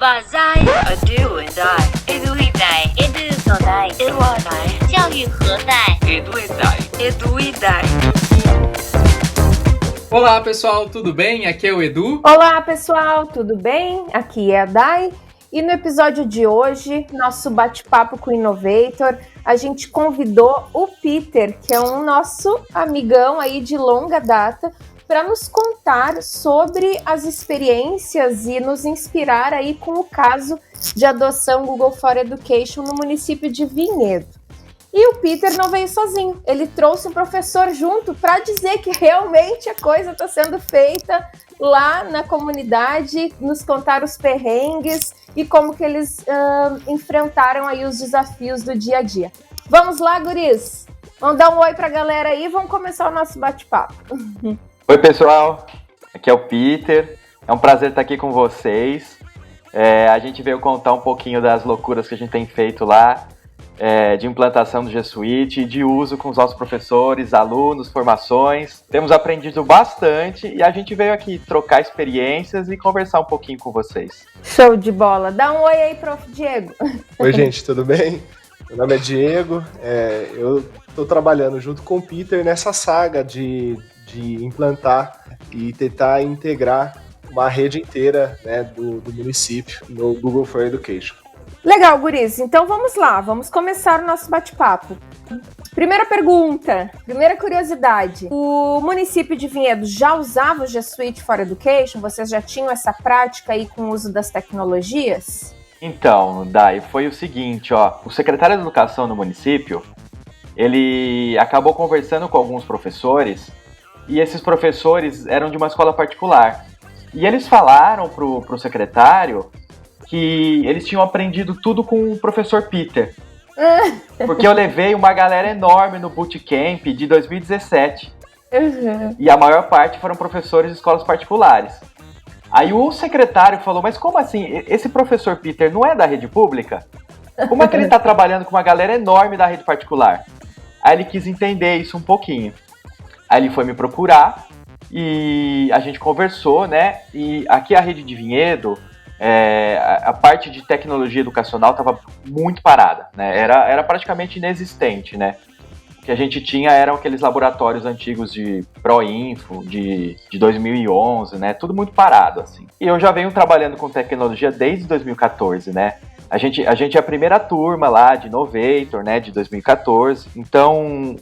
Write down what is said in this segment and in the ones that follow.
把在 A do and I Edu e dai Edu so dai Edu dai 教育何在 Edu e dai Edu e dai Olá pessoal, tudo bem? Aqui é o Edu. Olá pessoal, tudo bem? Aqui é a Dai. E no episódio de hoje, nosso bate-papo com o Innovator, a gente convidou o Peter, que é um nosso amigão aí de longa data, para nos contar sobre as experiências e nos inspirar aí com o caso de adoção Google for Education no município de Vinhedo. E o Peter não veio sozinho, ele trouxe um professor junto para dizer que realmente a coisa está sendo feita lá na comunidade, nos contar os perrengues e como que eles enfrentaram aí os desafios do dia a dia. Vamos lá, guris? Vamos dar um oi para a galera aí e vamos começar o nosso bate-papo. Oi, pessoal. Aqui é o Peter. É um prazer estar aqui com vocês. A gente veio contar um pouquinho das loucuras que a gente tem feito lá, de implantação do G Suite, de uso com os nossos professores, alunos, formações. Temos aprendido bastante e a gente veio aqui trocar experiências e conversar um pouquinho com vocês. Show de bola. Dá um oi aí, prof. Diego. Oi, gente, tudo bem? Meu nome é Diego. Eu estou trabalhando junto com o Peter nessa saga de implantar e tentar integrar uma rede inteira, né, do município no Google for Education. Legal, guris. Então vamos lá, vamos começar o nosso bate-papo. Primeira pergunta, primeira curiosidade. O município de Vinhedo já usava o G Suite for Education? Vocês já tinham essa prática aí com o uso das tecnologias? Então, Dai, foi o seguinte, o secretário de Educação no município, ele acabou conversando com alguns professores e esses professores eram de uma escola particular. E eles falaram pro secretário que eles tinham aprendido tudo com o professor Peter. Porque eu levei uma galera enorme no bootcamp de 2017. Uhum. E a maior parte foram professores de escolas particulares. Aí o secretário falou, mas como assim? Esse professor Peter não é da rede pública? Como é que ele está trabalhando com uma galera enorme da rede particular? Aí ele quis entender isso um pouquinho. Aí ele foi me procurar e a gente conversou, né? E aqui a rede de Vinhedo, a parte de tecnologia educacional estava muito parada, né? Era praticamente inexistente, né? O que a gente tinha eram aqueles laboratórios antigos de Proinfo, de 2011, né? Tudo muito parado, assim. E eu já venho trabalhando com tecnologia desde 2014, né? A gente é a primeira turma lá de Innovator, né? De 2014. Então,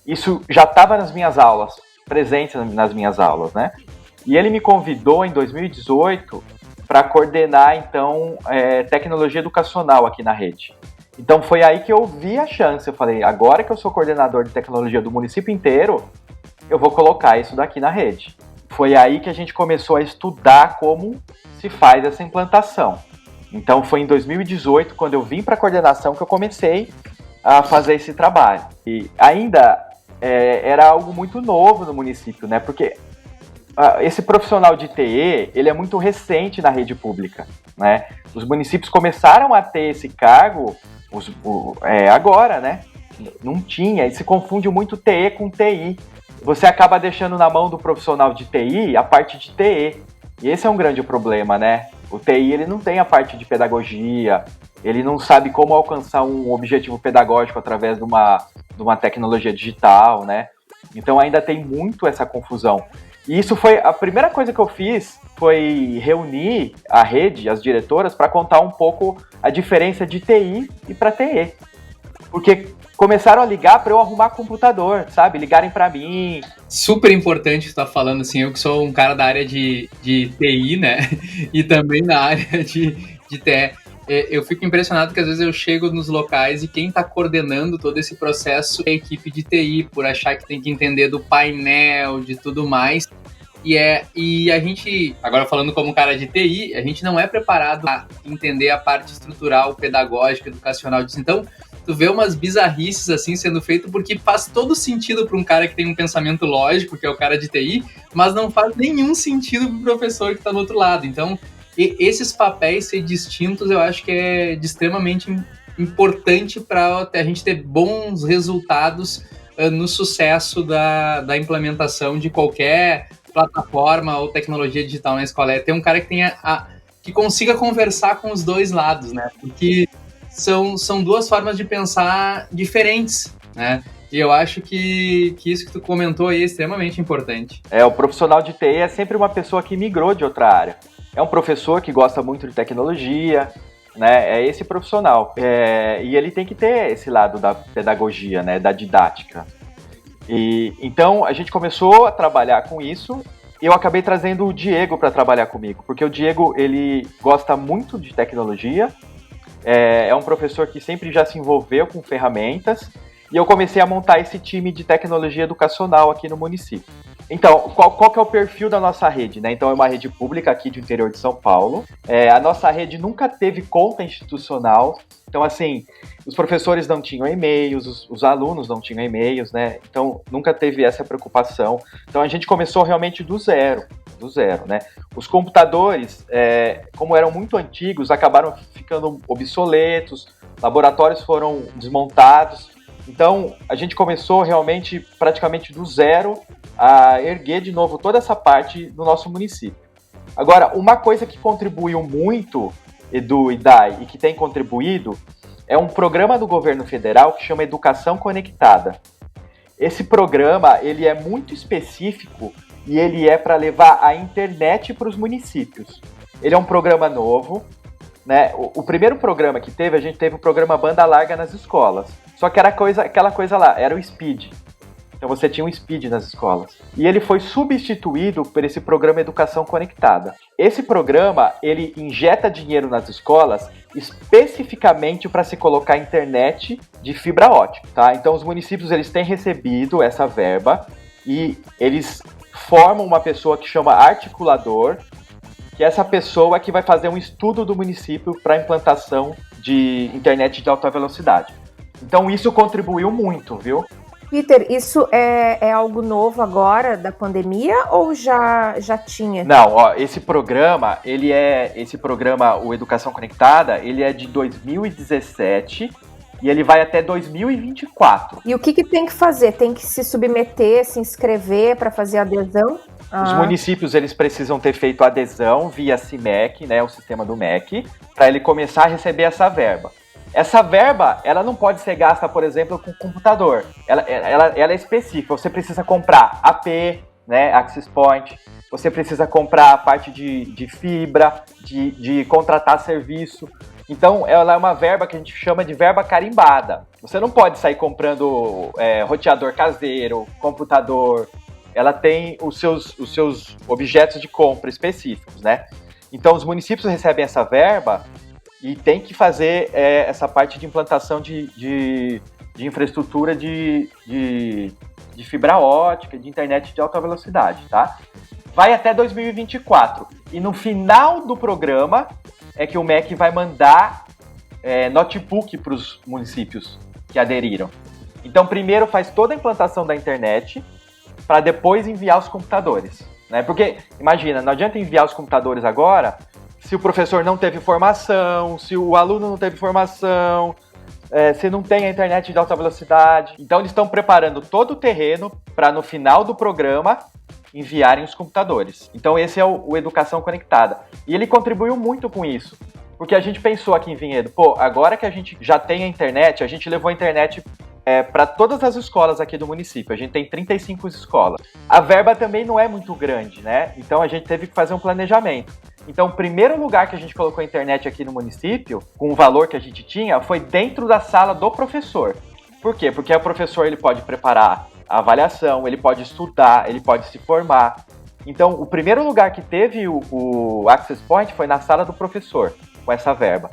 isso já estava nas minhas aulas, presente nas minhas aulas, né? E ele me convidou em 2018 para coordenar, então, tecnologia educacional aqui na rede. Então foi aí que eu vi a chance, eu falei, agora que eu sou coordenador de tecnologia do município inteiro, eu vou colocar isso daqui na rede. Foi aí que a gente começou a estudar como se faz essa implantação. Então foi em 2018, quando eu vim para a coordenação, que eu comecei a fazer esse trabalho. E ainda era algo muito novo no município, né? Porque esse profissional de TE, ele é muito recente na rede pública, né? Os municípios começaram a ter esse cargo agora, né? Não tinha, e se confunde muito TE com TI. Você acaba deixando na mão do profissional de TI a parte de TE. E esse é um grande problema, né? O TI, ele não tem a parte de pedagogia, ele não sabe como alcançar um objetivo pedagógico através de uma tecnologia digital, né? Então ainda tem muito essa confusão. E isso foi a primeira coisa que eu fiz, foi reunir a rede, as diretoras, para contar um pouco a diferença de TI e para TE. Porque começaram a ligar para eu arrumar computador, sabe? Ligarem para mim. Super importante estar falando assim, eu que sou um cara da área de TI, né? E também na área de TE. Eu fico impressionado que às vezes eu chego nos locais e quem está coordenando todo esse processo é a equipe de TI, por achar que tem que entender do painel, de tudo mais. E a gente, agora falando como cara de TI, a gente não é preparado a entender a parte estrutural, pedagógica, educacional disso. Então, tu vê umas bizarrices assim sendo feito porque faz todo sentido para um cara que tem um pensamento lógico, que é o cara de TI, mas não faz nenhum sentido para o professor que está do outro lado. Então, esses papéis ser distintos, eu acho que é de extremamente importante para a gente ter bons resultados no sucesso da implementação de qualquer plataforma ou tecnologia digital na escola. É ter um cara que tenha que consiga conversar com os dois lados, né? Porque são duas formas de pensar diferentes, né? E eu acho que isso que tu comentou aí é extremamente importante. O profissional de TI é sempre uma pessoa que migrou de outra área. É um professor que gosta muito de tecnologia, né? É esse profissional. E ele tem que ter esse lado da pedagogia, né? Da didática. E então a gente começou a trabalhar com isso. E eu acabei trazendo o Diego para trabalhar comigo, porque o Diego, ele gosta muito de tecnologia, é um professor que sempre já se envolveu com ferramentas, e eu comecei a montar esse time de tecnologia educacional aqui no município. Então, qual que é o perfil da nossa rede, né? Então, é uma rede pública aqui do interior de São Paulo. A nossa rede nunca teve conta institucional. Então, assim, os professores não tinham e-mails, os alunos não tinham e-mails, né? Então, nunca teve essa preocupação. Então, a gente começou realmente do zero, né? Os computadores, como eram muito antigos, acabaram ficando obsoletos, laboratórios foram desmontados. Então, a gente começou realmente praticamente do zero a erguer de novo toda essa parte no nosso município. Agora, uma coisa que contribuiu muito, Edu e Dai, e que tem contribuído, é um programa do governo federal que chama Educação Conectada. Esse programa, ele é muito específico e ele é para levar a internet para os municípios. Ele é um programa novo, né? O primeiro programa que teve, a gente teve o programa Banda Larga nas escolas. Só que era aquela coisa lá, era o SPEED. Então você tinha um SPEED nas escolas. E ele foi substituído por esse programa Educação Conectada. Esse programa, ele injeta dinheiro nas escolas especificamente para se colocar internet de fibra ótica, tá? Então os municípios, eles têm recebido essa verba e eles formam uma pessoa que chama articulador, que é essa pessoa que vai fazer um estudo do município para a implantação de internet de alta velocidade. Então isso contribuiu muito, viu? Peter, isso é algo novo agora da pandemia ou já tinha? Não, ó, esse programa, o Educação Conectada, ele é de 2017 e ele vai até 2024. E o que tem que fazer? Tem que se submeter, se inscrever para fazer adesão? Os municípios, eles precisam ter feito adesão via CIMEC, né, o sistema do MEC, para ele começar a receber essa verba. Essa verba, ela não pode ser gasta, por exemplo, com computador. Ela é específica. Você precisa comprar AP, né, Access Point. Você precisa comprar a parte de fibra, de contratar serviço. Então, ela é uma verba que a gente chama de verba carimbada. Você não pode sair comprando roteador caseiro, computador. Ela tem os seus objetos de compra específicos, né? Então, os municípios recebem essa verba e tem que fazer essa parte de implantação de infraestrutura de fibra ótica, de internet de alta velocidade, tá? Vai até 2024. E no final do programa é que o MEC vai mandar notebook para os municípios que aderiram. Então, primeiro faz toda a implantação da internet para depois enviar os computadores, né? Porque, imagina, não adianta enviar os computadores agora se o professor não teve formação, se o aluno não teve formação, se não tem a internet de alta velocidade. Então, eles estão preparando todo o terreno para, no final do programa, enviarem os computadores. Então, esse é o Educação Conectada. E ele contribuiu muito com isso, porque a gente pensou aqui em Vinhedo, agora que a gente já tem a internet, a gente levou a internet para todas as escolas aqui do município. A gente tem 35 escolas. A verba também não é muito grande, né? Então, a gente teve que fazer um planejamento. Então, o primeiro lugar que a gente colocou a internet aqui no município, com o valor que a gente tinha, foi dentro da sala do professor. Por quê? Porque o professor, ele pode preparar a avaliação, ele pode estudar, ele pode se formar. Então, o primeiro lugar que teve o Access Point foi na sala do professor, com essa verba.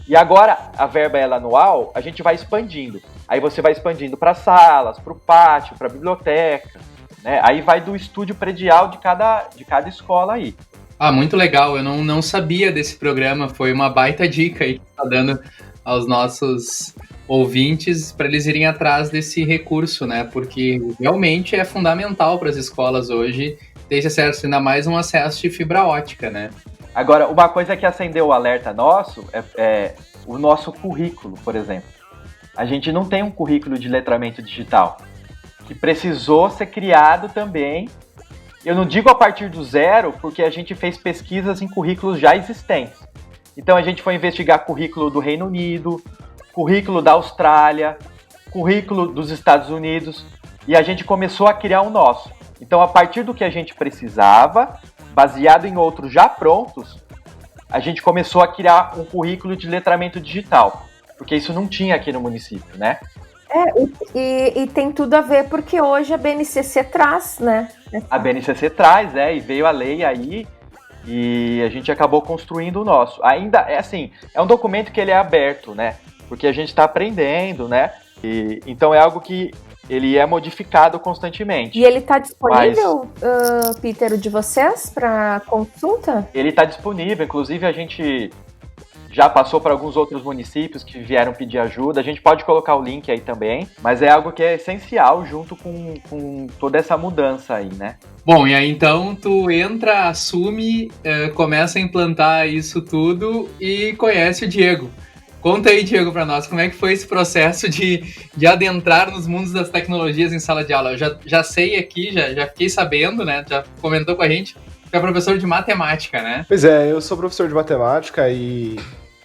E agora, a verba ela anual, a gente vai expandindo. Aí você vai expandindo para salas, para o pátio, para a biblioteca, né? Aí vai do estúdio predial de cada escola aí. Ah, muito legal. Eu não sabia desse programa. Foi uma baita dica aí que tá dando aos nossos ouvintes para eles irem atrás desse recurso, né? Porque realmente é fundamental para as escolas hoje ter esse acesso, ainda mais um acesso de fibra ótica, né? Agora, uma coisa que acendeu o alerta nosso é o nosso currículo, por exemplo. A gente não tem um currículo de letramento digital, que precisou ser criado também Eu não digo a partir do zero, porque a gente fez pesquisas em currículos já existentes. Então a gente foi investigar currículo do Reino Unido, currículo da Austrália, currículo dos Estados Unidos, e a gente começou a criar o nosso. Então, a partir do que a gente precisava, baseado em outros já prontos, a gente começou a criar um currículo de letramento digital, porque isso não tinha aqui no município, né? E tem tudo a ver porque hoje a BNCC traz, né? A BNCC traz, e veio a lei aí, e a gente acabou construindo o nosso. Ainda, é um documento que ele é aberto, né? Porque a gente está aprendendo, né? Então é algo que ele é modificado constantemente. E ele está disponível, Peter, o de vocês, para consulta? Ele está disponível, inclusive a gente já passou para alguns outros municípios que vieram pedir ajuda. A gente pode colocar o link aí também, mas é algo que é essencial junto com toda essa mudança aí, né? Bom, e aí então tu entra, assume, começa a implantar isso tudo e conhece o Diego. Conta aí, Diego, para nós, como é que foi esse processo de adentrar nos mundos das tecnologias em sala de aula? Eu já sei aqui, já fiquei sabendo, né? Já comentou com a gente, que é professor de matemática, né? Pois é, eu sou professor de matemática e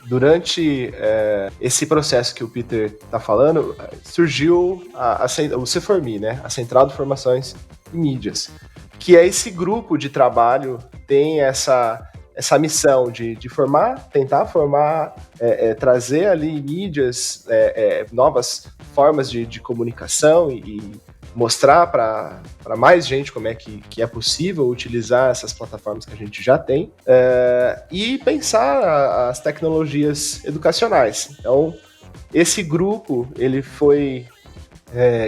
durante esse processo que o Peter está falando, surgiu o CFORMI, né? A Central de Formações em Mídias, que é esse grupo de trabalho, tem essa missão de tentar formar, trazer ali mídias, novas formas de comunicação e mostrar para mais gente como é que é possível utilizar essas plataformas que a gente já tem, e pensar as tecnologias educacionais. Então, esse grupo ele foi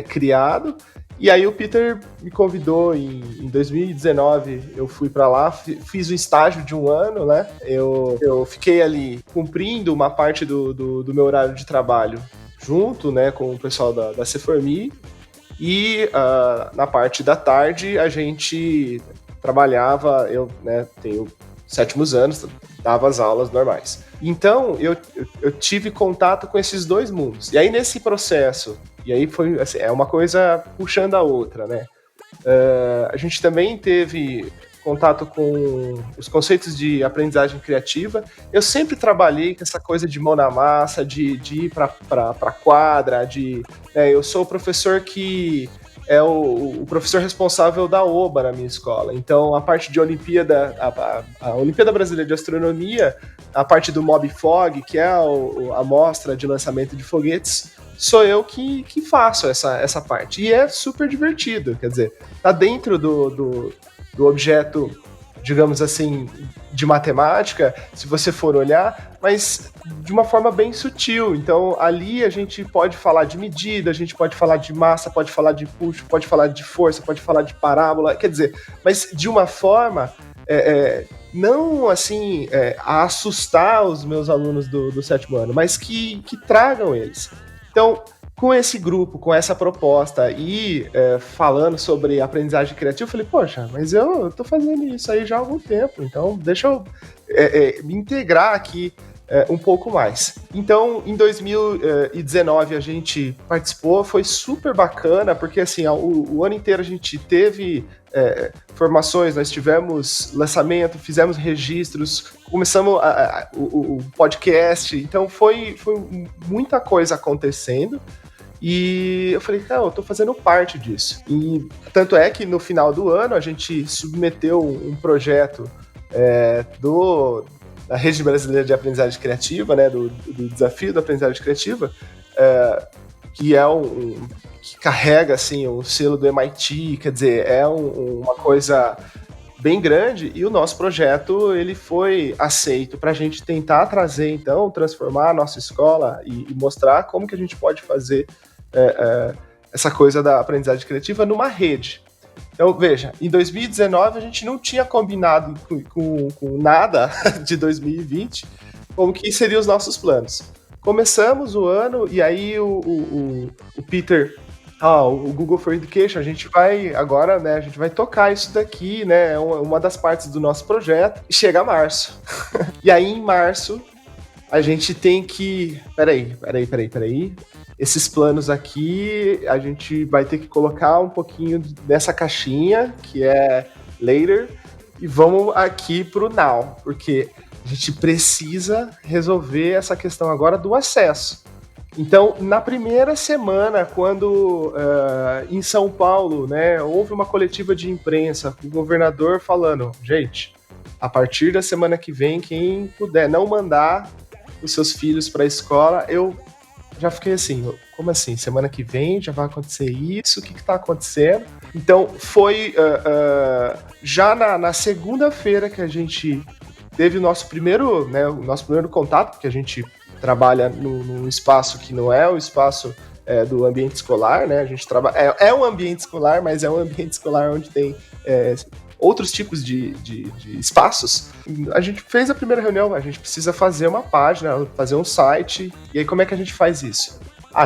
criado. E aí o Peter me convidou em 2019, eu fui para lá, fiz um estágio de 1 ano, né? Eu fiquei ali cumprindo uma parte do meu horário de trabalho junto, né, com o pessoal da CFORMI, e na parte da tarde a gente trabalhava, eu, né, tenho 7º anos, dava as aulas normais. Então eu tive contato com esses dois mundos. E aí nesse processo, e aí foi assim, uma coisa puxando a outra, né? A gente também teve contato com os conceitos de aprendizagem criativa. Eu sempre trabalhei com essa coisa de mão na massa, de ir para quadra, eu sou o professor que é o professor responsável da OBA na minha escola. Então, a parte de Olimpíada, a Olimpíada Brasileira de Astronomia, a parte do MobFog, que é a mostra de lançamento de foguetes, sou eu que faço essa parte. E é super divertido, quer dizer, tá dentro do objeto, digamos assim, de matemática, se você for olhar, mas de uma forma bem sutil. Então, ali a gente pode falar de medida, a gente pode falar de massa, pode falar de puxo, pode falar de força, pode falar de parábola, quer dizer, mas de uma forma não assim a assustar os meus alunos do 7º ano, mas que tragam eles. Então, com esse grupo, com essa proposta e falando sobre aprendizagem criativa, eu falei, poxa, mas eu tô fazendo isso aí já há algum tempo, então deixa eu me integrar aqui um pouco mais. Então, em 2019 a gente participou, foi super bacana, porque assim, o ano inteiro a gente teve formações, nós tivemos lançamento, fizemos registros, começamos o podcast, então foi muita coisa acontecendo. E eu falei, cara, eu tô fazendo parte disso. E tanto é que no final do ano a gente submeteu um projeto da Rede Brasileira de Aprendizagem Criativa, né, do Desafio da Aprendizagem Criativa, que é que carrega assim, o selo do MIT, quer dizer, é uma coisa bem grande, e o nosso projeto ele foi aceito para a gente tentar trazer, então, transformar a nossa escola e mostrar como que a gente pode fazer essa coisa da aprendizagem criativa numa rede. Então, veja, em 2019 a gente não tinha combinado com nada de 2020 como que seriam os nossos planos. Começamos o ano e aí o Peter, o Google for Education, a gente vai agora, né, a gente vai tocar isso daqui, né, é uma das partes do nosso projeto, e chega março. E aí em março a gente tem que, peraí, esses planos aqui, a gente vai ter que colocar um pouquinho nessa caixinha, que é later e vamos aqui pro now, porque a gente precisa resolver essa questão agora do acesso. Então, na primeira semana, quando em São Paulo, né, houve uma coletiva de imprensa com o governador falando, gente, a partir da semana que vem, quem puder não mandar os seus filhos para a escola, eu já fiquei assim, como assim? Semana que vem já vai acontecer isso? O que está acontecendo? Então, foi já na segunda-feira que a gente teve o nosso primeiro contato, porque a gente trabalha num espaço que não é o espaço do ambiente escolar, né? A gente trabalha, é um ambiente escolar, mas é um ambiente escolar onde tem outros tipos de espaços. A gente fez a primeira reunião, a gente precisa fazer uma página, fazer um site, e aí como é que a gente faz isso?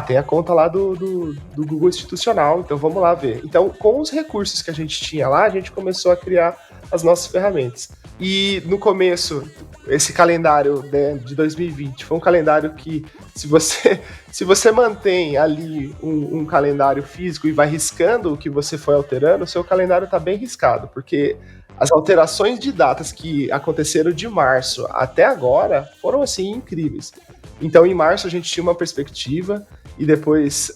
Tem a conta lá do Google Institucional, então vamos lá ver. Então, com os recursos que a gente tinha lá, a gente começou a criar as nossas ferramentas. E no começo, esse calendário de 2020 foi um calendário que, se você mantém ali um calendário físico e vai riscando o que você foi alterando, o seu calendário está bem riscado, porque as alterações de datas que aconteceram de março até agora foram, assim, incríveis. Então, em março a gente tinha uma perspectiva, e depois,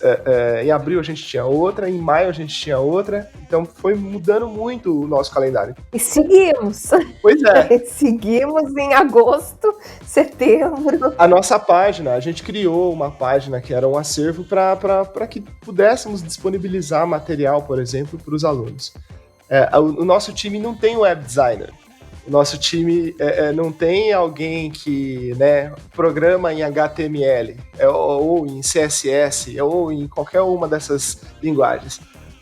em abril a gente tinha outra, em maio a gente tinha outra, então foi mudando muito o nosso calendário. E seguimos. Pois é. Seguimos em agosto, setembro. A nossa página, a gente criou uma página que era um acervo para que pudéssemos disponibilizar material, por exemplo, para os alunos. O nosso time não tem web designer. O nosso time não tem alguém que, né, programa em HTML, ou em CSS, ou em qualquer uma dessas linguagens.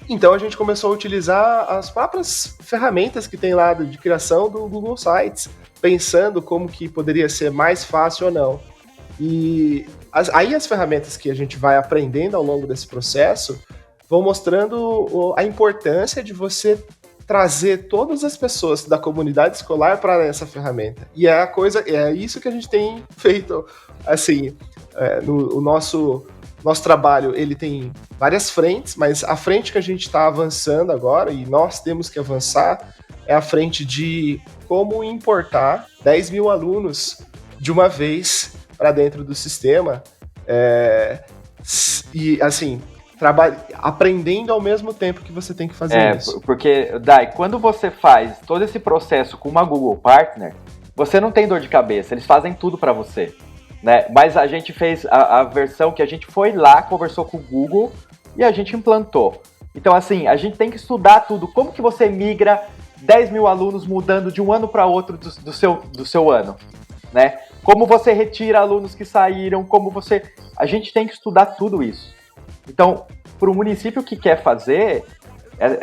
Então a gente começou a utilizar as próprias ferramentas que tem lá de criação do Google Sites, pensando como que poderia ser mais fácil ou não. E aí as ferramentas que a gente vai aprendendo ao longo desse processo vão mostrando a importância de você trazer todas as pessoas da comunidade escolar para essa ferramenta. E é isso que a gente tem feito. Assim, o nosso trabalho, ele tem várias frentes, mas a frente que a gente está avançando agora, e nós temos que avançar, é a frente de como importar 10 mil alunos de uma vez para dentro do sistema. E, assim, aprendendo ao mesmo tempo que você tem que fazer isso. Porque, Dai, quando você faz todo esse processo com uma Google Partner, você não tem dor de cabeça, eles fazem tudo para você, né? Mas a gente fez a versão que a gente foi lá, conversou com o Google e a gente implantou. Então, assim, a gente tem que estudar tudo. Como que você migra 10 mil alunos mudando de um ano para outro do seu ano, né? Como você retira alunos que saíram, a gente tem que estudar tudo isso. Então, para o município que quer fazer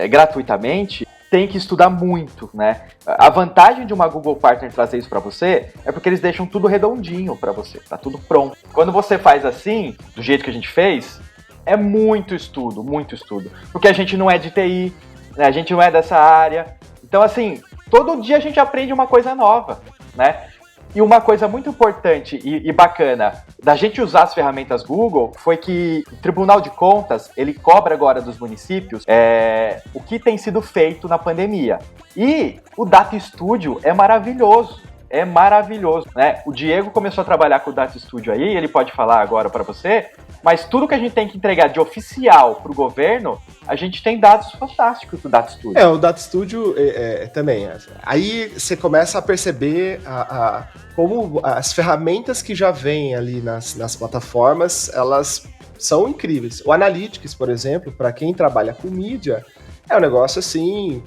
gratuitamente, tem que estudar muito, né? A vantagem de uma Google Partner trazer isso para você é porque eles deixam tudo redondinho para você, tá tudo pronto. Quando você faz assim, do jeito que a gente fez, é muito estudo, porque a gente não é de TI, né? A gente não é dessa área. Então, assim, todo dia a gente aprende uma coisa nova, né? E uma coisa muito importante e bacana da gente usar as ferramentas Google foi que o Tribunal de Contas, ele cobra agora dos municípios o que tem sido feito na pandemia. E o Data Studio é maravilhoso, né? O Diego começou a trabalhar com o Data Studio aí, ele pode falar agora para você, mas tudo que a gente tem que entregar de oficial para o governo, a gente tem dados fantásticos do Data Studio. O Data Studio também. Aí você começa a perceber como as ferramentas que já vêm ali nas plataformas, elas são incríveis. O Analytics, por exemplo, para quem trabalha com mídia, é um negócio assim,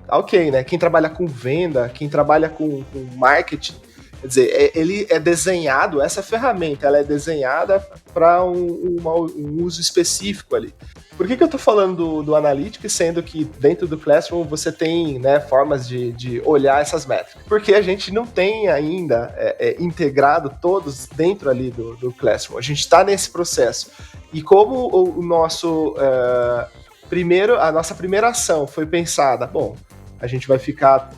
ok, né? Quem trabalha com venda, quem trabalha com marketing, quer dizer, ele é desenhado, essa ferramenta, ela é desenhada para um uso específico ali. Por que eu estou falando do Analytics, sendo que dentro do Classroom você tem, né, formas de olhar essas métricas? Porque a gente não tem ainda integrado todos dentro ali do Classroom. A gente está nesse processo. E como o nosso a nossa primeira ação foi pensada, a gente vai ficar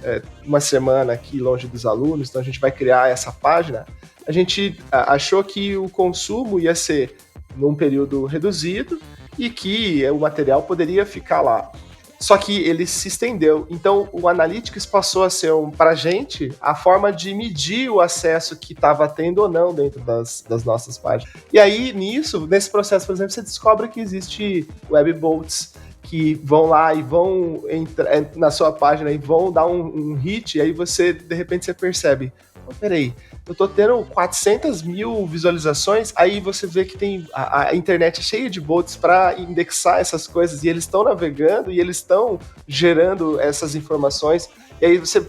uma semana aqui longe dos alunos, então a gente vai criar essa página, a gente achou que o consumo ia ser num período reduzido e que o material poderia ficar lá. Só que ele se estendeu. Então, o Analytics passou a ser, para a gente, a forma de medir o acesso que estava tendo ou não dentro das nossas páginas. E aí, nesse processo, por exemplo, você descobre que existe webbots que vão lá e vão entrar na sua página e vão dar um hit, e aí você, de repente, você percebe, peraí, eu tô tendo 400 mil visualizações, aí você vê que tem a internet cheia de bots para indexar essas coisas, e eles estão navegando, e eles estão gerando essas informações, e aí você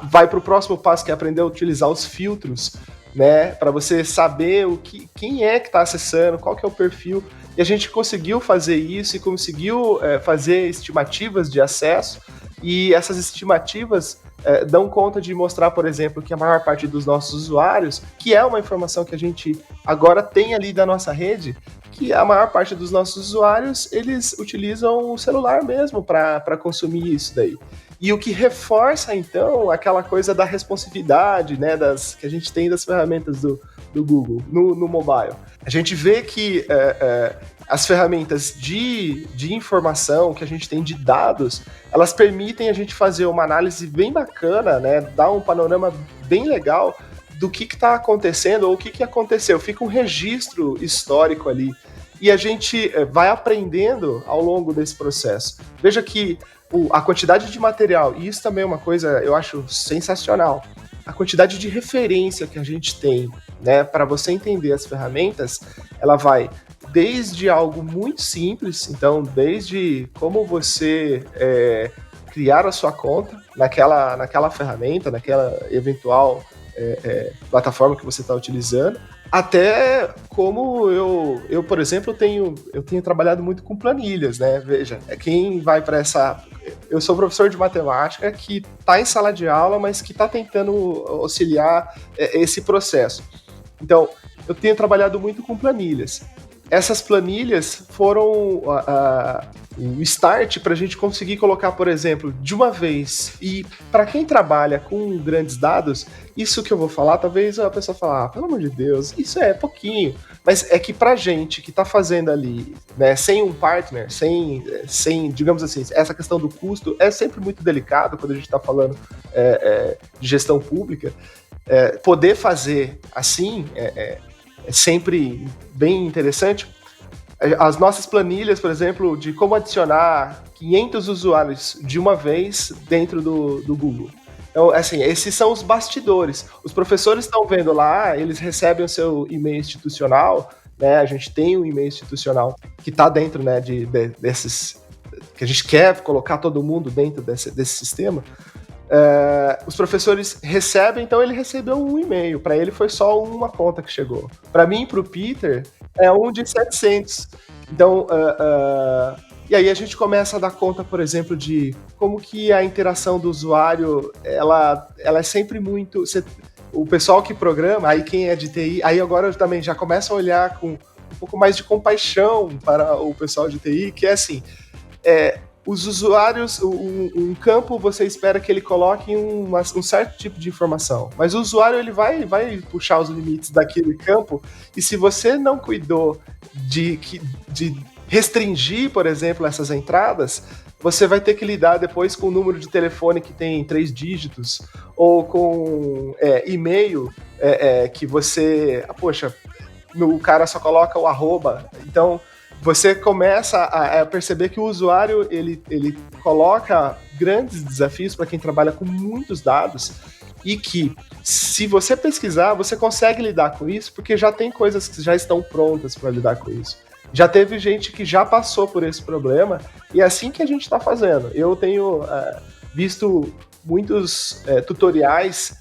vai para o próximo passo, que é aprender a utilizar os filtros, né, para você saber quem é que está acessando, qual que é o perfil, e a gente conseguiu fazer isso, e conseguiu fazer estimativas de acesso, e essas estimativas dão conta de mostrar, por exemplo, que a maior parte dos nossos usuários, que é uma informação que a gente agora tem ali da nossa rede, que a maior parte dos nossos usuários, eles utilizam o celular mesmo para consumir isso daí. E o que reforça, então, aquela coisa da responsividade, né, que a gente tem das ferramentas do Google no mobile. A gente vê que as ferramentas de informação que a gente tem de dados, elas permitem a gente fazer uma análise bem bacana, né, dar um panorama bem legal do que está acontecendo ou o que aconteceu. Fica um registro histórico ali. E a gente vai aprendendo ao longo desse processo. Veja que a quantidade de material, e isso também é uma coisa, eu acho, sensacional, a quantidade de referência que a gente tem, né, para você entender as ferramentas, ela vai desde algo muito simples, então, desde como você criar a sua conta naquela ferramenta, naquela eventual plataforma que você está utilizando, até como eu, por exemplo, eu tenho trabalhado muito com planilhas, né? Veja, quem vai para essa... Eu sou professor de matemática que está em sala de aula, mas que está tentando auxiliar esse processo. Então, eu tenho trabalhado muito com planilhas. Essas planilhas foram o start para a gente conseguir colocar, por exemplo, de uma vez. E para quem trabalha com grandes dados, isso que eu vou falar, talvez a pessoa fale, pelo amor de Deus, isso é pouquinho. Mas é que para gente que está fazendo ali, né, sem um partner, sem, digamos assim, essa questão do custo é sempre muito delicado quando a gente está falando de gestão pública. Poder fazer assim é sempre bem interessante. As nossas planilhas, por exemplo, de como adicionar 500 usuários de uma vez dentro do Google. Então, assim, esses são os bastidores. Os professores estão vendo lá, eles recebem o seu e-mail institucional, né? A gente tem um e-mail institucional que está dentro, né, desses... que a gente quer colocar todo mundo dentro desse sistema. Os professores recebem, então ele recebeu um e-mail, para ele foi só uma conta que chegou. Para mim e para o Peter é um de 700. Então, e aí a gente começa a dar conta, por exemplo, de como que a interação do usuário, ela é sempre muito... O pessoal que programa, aí quem é de TI, aí agora eu também já começa a olhar com um pouco mais de compaixão para o pessoal de TI, que é assim... os usuários, um campo, você espera que ele coloque um certo tipo de informação, mas o usuário ele vai puxar os limites daquele campo, e se você não cuidou de restringir, por exemplo, essas entradas, você vai ter que lidar depois com o número de telefone que tem 3 dígitos, ou com e-mail que você... poxa, o cara só coloca o @. Então, você começa a perceber que o usuário ele coloca grandes desafios para quem trabalha com muitos dados, e que, se você pesquisar, você consegue lidar com isso, porque já tem coisas que já estão prontas para lidar com isso. Já teve gente que já passou por esse problema, e é assim que a gente está fazendo. Eu tenho visto muitos tutoriais,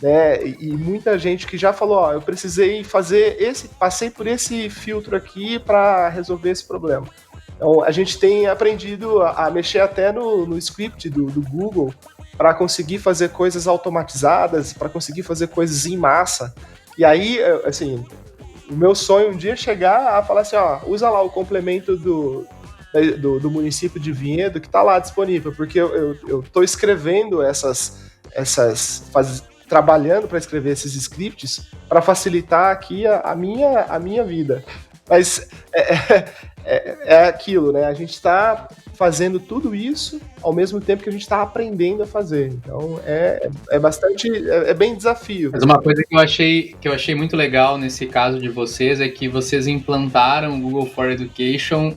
né, e muita gente que já falou, eu precisei passei por esse filtro aqui para resolver esse problema. Então, a gente tem aprendido a mexer até no script do Google para conseguir fazer coisas automatizadas, para conseguir fazer coisas em massa. E aí, assim, o meu sonho um dia é chegar a falar assim, usa lá o complemento do município de Vinhedo que está lá disponível, porque eu estou escrevendo trabalhando para escrever esses scripts para facilitar aqui a minha vida. Mas é aquilo, né? A gente está fazendo tudo isso ao mesmo tempo que a gente está aprendendo a fazer. Então é bastante, é bem desafio. Mas uma coisa que eu achei muito legal nesse caso de vocês é que vocês implantaram o Google for Education,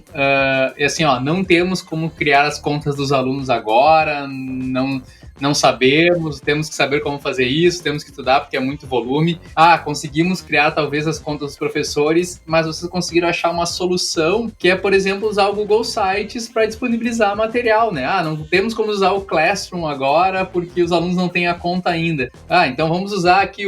e assim, ó, não temos como criar as contas dos alunos agora, não sabemos, temos que saber como fazer isso, temos que estudar porque é muito volume. Conseguimos criar talvez as contas dos professores, mas vocês conseguiram achar uma solução que é, por exemplo, usar o Google Sites para disponibilizar material, né? Não temos como usar o Classroom agora porque os alunos não têm a conta ainda. Então vamos usar aqui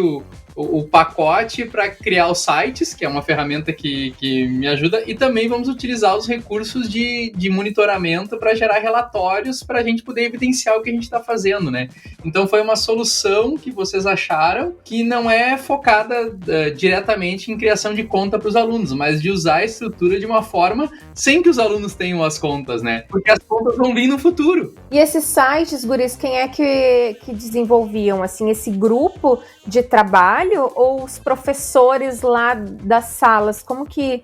o pacote para criar os sites, que é uma ferramenta que me ajuda, e também vamos utilizar os recursos de monitoramento para gerar relatórios para a gente poder evidenciar o que a gente está fazendo, né? Então foi uma solução que vocês acharam que não é focada diretamente em criação de conta para os alunos, mas de usar a estrutura de uma forma sem que os alunos tenham as contas, né? Porque as contas vão vir no futuro. E esses sites, guris, quem é que desenvolviam, assim, esse grupo de trabalho ou os professores lá das salas? Como que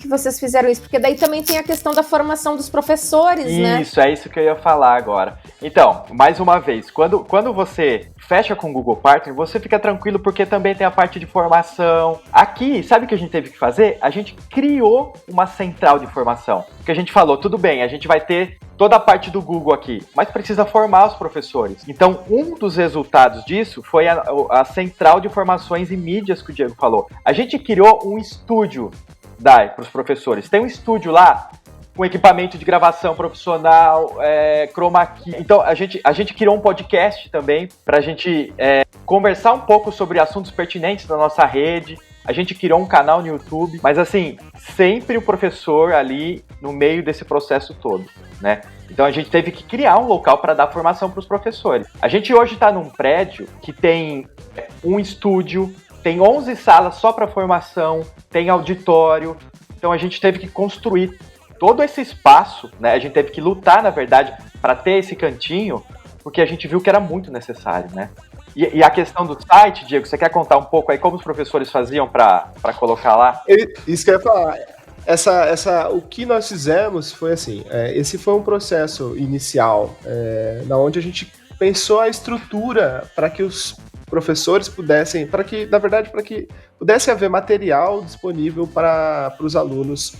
vocês fizeram isso? Porque daí também tem a questão da formação dos professores, né? Isso, é isso que eu ia falar agora. Então, mais uma vez, quando você fecha com o Google Partner, você fica tranquilo porque também tem a parte de formação. Aqui, sabe o que a gente teve que fazer? A gente criou uma central de formação. Porque a gente falou, tudo bem, a gente vai ter toda a parte do Google aqui, mas precisa formar os professores. Então, um dos resultados disso foi a central de formações e mídias que o Diego falou. A gente criou um estúdio para os professores. Tem um estúdio lá com equipamento de gravação profissional, chroma key. Então, a gente criou um podcast também para a gente conversar um pouco sobre assuntos pertinentes da nossa rede. A gente criou um canal no YouTube, mas assim, sempre o professor ali no meio desse processo todo, né? Então a gente teve que criar um local para dar formação para os professores. A gente hoje está num prédio que tem um estúdio, tem 11 salas só para formação, tem auditório. Então a gente teve que construir todo esse espaço, né? A gente teve que lutar, na verdade, para ter esse cantinho, porque a gente viu que era muito necessário, né? E a questão do site, Diego, você quer contar um pouco aí como os professores faziam para colocar lá? Isso que eu ia falar. O que nós fizemos foi assim, esse foi um processo inicial, na onde a gente pensou a estrutura para que os professores pudessem, para que pudesse haver material disponível para os alunos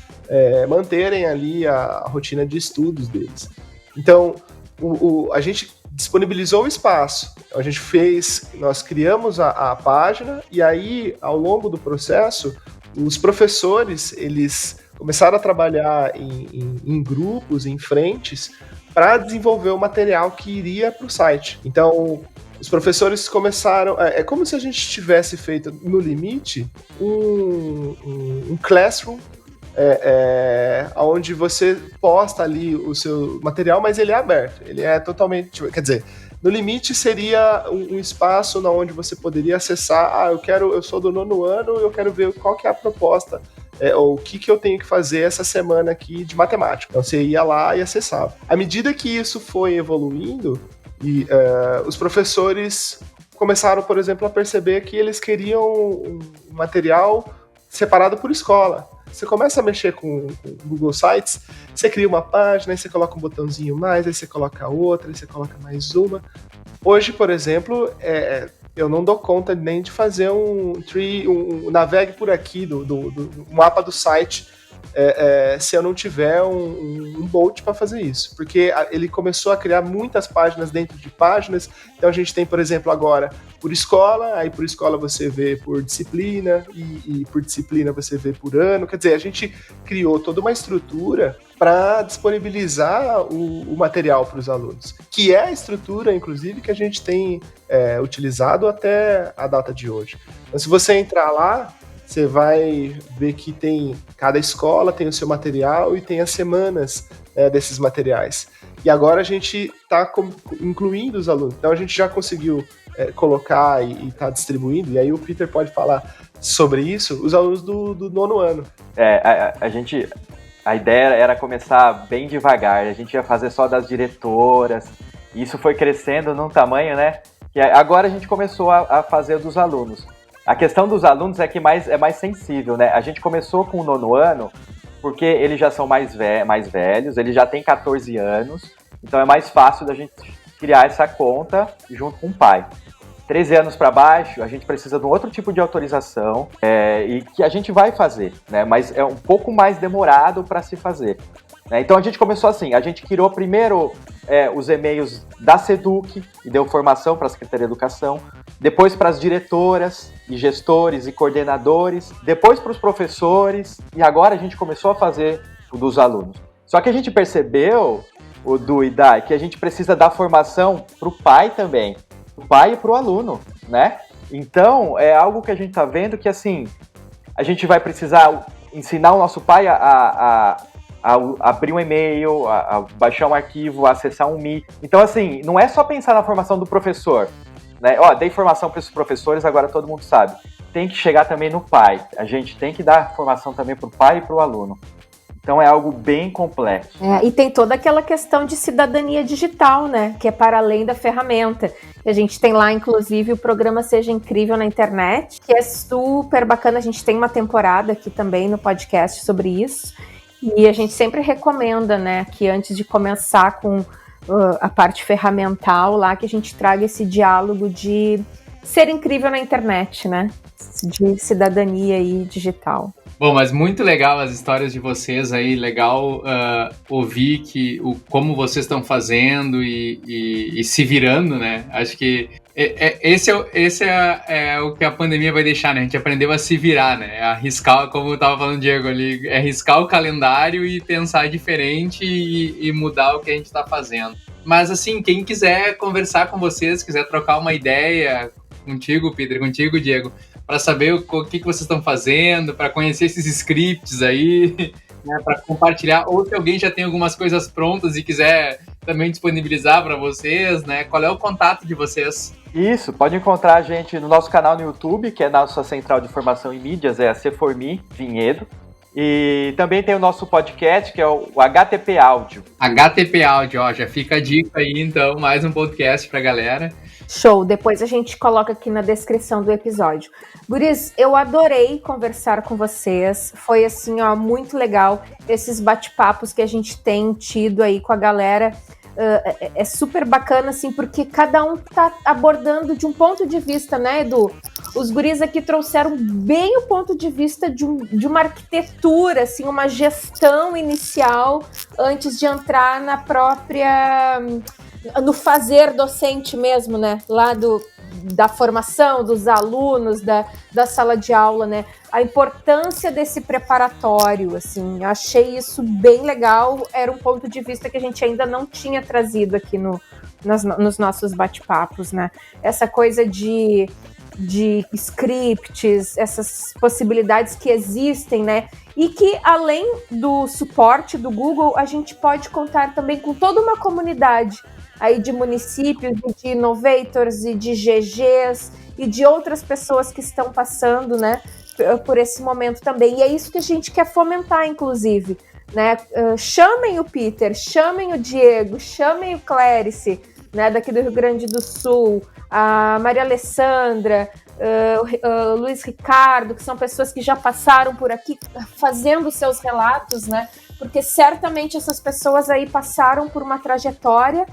manterem ali a rotina de estudos deles. Então, a gente disponibilizou o espaço, nós criamos a página, e aí, ao longo do processo, os professores, eles começaram a trabalhar em grupos, em frentes, para desenvolver o material que iria para o site. Então, os professores começaram... É como se a gente tivesse feito, no limite, um classroom, onde você posta ali o seu material, mas ele é aberto. Ele é totalmente... Quer dizer, no limite seria um espaço onde você poderia acessar, eu sou do 9º ano, eu quero ver qual que é a proposta, ou o que eu tenho que fazer essa semana aqui de matemática. Então você ia lá e acessava. À medida que isso foi evoluindo, os professores começaram, por exemplo, a perceber que eles queriam um material separado por escola. Você começa a mexer com Google Sites, você cria uma página, aí você coloca um botãozinho mais, aí você coloca outra, aí você coloca mais uma. Hoje, por exemplo, eu não dou conta nem de fazer um navegue por aqui do mapa do site, se eu não tiver um bolt para fazer isso, porque ele começou a criar muitas páginas dentro de páginas. Então a gente tem, por exemplo, agora por escola, aí por escola você vê por disciplina, e por disciplina você vê por ano. Quer dizer, a gente criou toda uma estrutura para disponibilizar o material para os alunos, que é a estrutura, inclusive, que a gente tem utilizado até a data de hoje. Então, se você entrar lá, você vai ver que cada escola tem o seu material e tem as semanas desses materiais. E agora a gente está incluindo os alunos. Então a gente já conseguiu colocar e está distribuindo, e aí o Peter pode falar sobre isso, os alunos do 9º ano. A ideia era começar bem devagar, a gente ia fazer só das diretoras, e isso foi crescendo num tamanho, né? Que agora a gente começou a fazer dos alunos. A questão dos alunos é que é mais sensível, né? A gente começou com o 9º ano porque eles já são mais velhos, eles já têm 14 anos, então é mais fácil da gente criar essa conta junto com o pai. 13 anos para baixo, a gente precisa de um outro tipo de autorização e que a gente vai fazer, né? Mas é um pouco mais demorado para se fazer. Né? Então a gente começou assim, a gente criou primeiro os e-mails da SEDUC e deu formação para a Secretaria de Educação, depois para as diretoras e gestores e coordenadores, depois para os professores e agora a gente começou a fazer o dos alunos. Só que a gente percebeu, o Du e Dai, que a gente precisa dar formação para o pai também, para o pai e para o aluno, né? Então é algo que a gente está vendo que assim, a gente vai precisar ensinar o nosso pai a abrir um e-mail, a baixar um arquivo, a acessar um Mi. Então, assim, não é só pensar na formação do professor, né? Dei formação para esses professores, agora todo mundo sabe. Tem que chegar também no pai. A gente tem que dar formação também para o pai e para o aluno. Então, é algo bem complexo. E tem toda aquela questão de cidadania digital, né? Que é para além da ferramenta. A gente tem lá, inclusive, o programa Seja Incrível na Internet, que é super bacana. A gente tem uma temporada aqui também no podcast sobre isso. E a gente sempre recomenda, né, que antes de começar com a parte ferramental lá, que a gente traga esse diálogo de ser incrível na internet, né, de cidadania aí digital. Bom, mas muito legal as histórias de vocês aí, legal ouvir como vocês estão fazendo e se virando, né? Acho que esse é o que a pandemia vai deixar, né? A gente aprendeu a se virar, né? Arriscar, como eu tava falando o Diego ali, arriscar o calendário e pensar diferente e mudar o que a gente tá fazendo. Mas assim, quem quiser conversar com vocês, quiser trocar uma ideia contigo, Peter, contigo, Diego, para saber o que vocês estão fazendo, para conhecer esses scripts aí, né, para compartilhar, ou se alguém já tem algumas coisas prontas e quiser também disponibilizar para vocês, né? Qual é o contato de vocês? Isso, pode encontrar a gente no nosso canal no YouTube, que é nossa central de formação em mídias, é a C4Me Vinhedo. E também tem o nosso podcast, que é o HTP Áudio. HTP Áudio, já fica a dica aí, então, mais um podcast pra galera. Show, depois a gente coloca aqui na descrição do episódio. Guris, eu adorei conversar com vocês, foi assim, muito legal, esses bate-papos que a gente tem tido aí com a galera, é super bacana, assim, porque cada um tá abordando de um ponto de vista, né, Edu? Os guris aqui trouxeram bem o ponto de vista de uma arquitetura, assim, uma gestão inicial antes de entrar na própria... no fazer docente mesmo, né? Lá da formação dos alunos, da sala de aula, né? A importância desse preparatório, assim, eu achei isso bem legal, era um ponto de vista que a gente ainda não tinha trazido aqui nos nossos bate-papos, né? Essa coisa de scripts, essas possibilidades que existem, né? E que, além do suporte do Google, a gente pode contar também com toda uma comunidade aí de municípios, de innovators e de GGs e de outras pessoas que estão passando, né, por esse momento também. E é isso que a gente quer fomentar, inclusive, né? Chamem o Peter, chamem o Diego, chamem o Clérice, né, daqui do Rio Grande do Sul, a Maria Alessandra, o Luiz Ricardo, que são pessoas que já passaram por aqui fazendo seus relatos, né? Porque certamente essas pessoas aí passaram por uma trajetória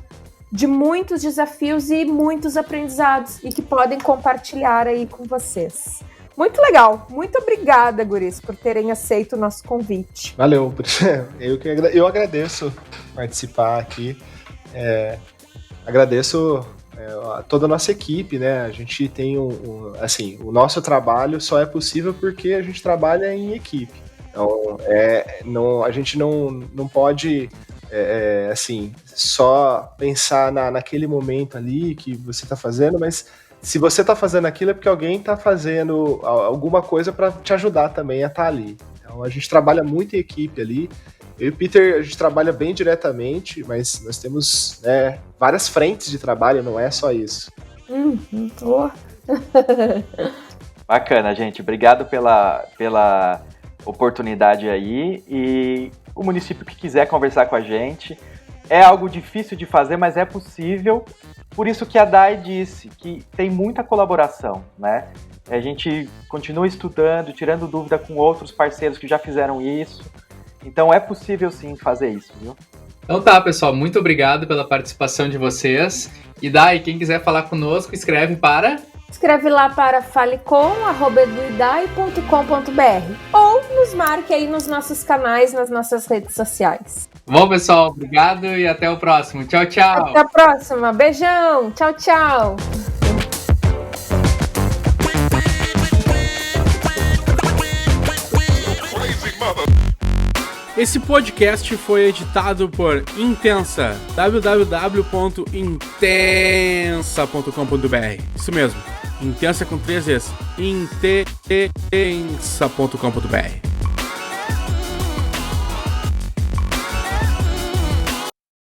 de muitos desafios e muitos aprendizados e que podem compartilhar aí com vocês. Muito legal. Muito obrigada, guris, por terem aceito o nosso convite. Valeu. Eu agradeço participar aqui. Agradeço a toda a nossa equipe, né? A gente tem assim, o nosso trabalho só é possível porque a gente trabalha em equipe. Então, a gente não pode assim, só pensar naquele momento ali que você está fazendo, mas se você está fazendo aquilo é porque alguém está fazendo alguma coisa para te ajudar também a estar ali. Então a gente trabalha muito em equipe ali. Eu e o Peter, a gente trabalha bem diretamente, mas nós temos, né, várias frentes de trabalho, não é só isso. Bacana, gente. Obrigado pela oportunidade aí. E o município que quiser conversar com a gente, é algo difícil de fazer, mas é possível. Por isso que a Dai disse que tem muita colaboração, né? A gente continua estudando, tirando dúvida com outros parceiros que já fizeram isso. Então é possível sim fazer isso, viu? Então tá, pessoal, muito obrigado pela participação de vocês. E Dai, quem quiser falar conosco, escreve para... Escreve lá para falecom@eduidai.com.br ou nos marque aí nos nossos canais, nas nossas redes sociais. Bom, pessoal, obrigado e até o próximo. Tchau, tchau! Até a próxima. Beijão. Tchau, tchau. Esse podcast foi editado por Intensa, www.intensa.com.br. Isso mesmo, Intensa com 3 vezes, intensa.com.br.